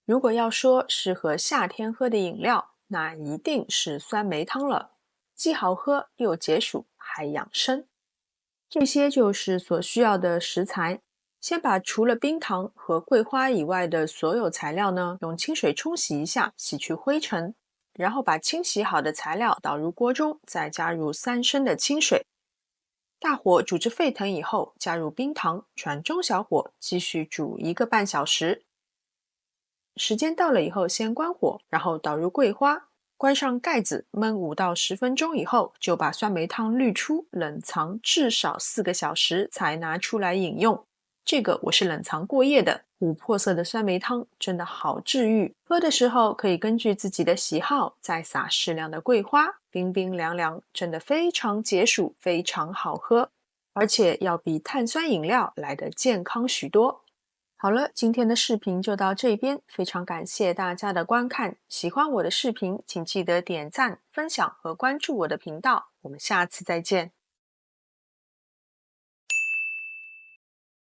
如果要说适合夏天喝的饮料，那一定是酸梅汤了，既好喝又解暑还养生。这些就是所需要的食材。先把除了冰糖和桂花以外的所有材料呢，用清水冲洗一下，洗去灰尘。然后把清洗好的材料倒入锅中，再加入3升的清水，大火煮至沸腾以后，加入冰糖，转中小火继续煮1个半小时。时间到了以后，先关火，然后倒入桂花，关上盖子，焖5到10分钟以后，就把酸梅汤滤出，冷藏至少4个小时才拿出来饮用。这个我是冷藏过夜的，琥珀色的酸梅汤真的好治愈。喝的时候可以根据自己的喜好，再撒适量的桂花，冰冰凉凉，真的非常解暑，非常好喝，而且要比碳酸饮料来得健康许多。好了，今天的视频就到这边，非常感谢大家的观看。喜欢我的视频，请记得点赞、分享和关注我的频道。我们下次再见。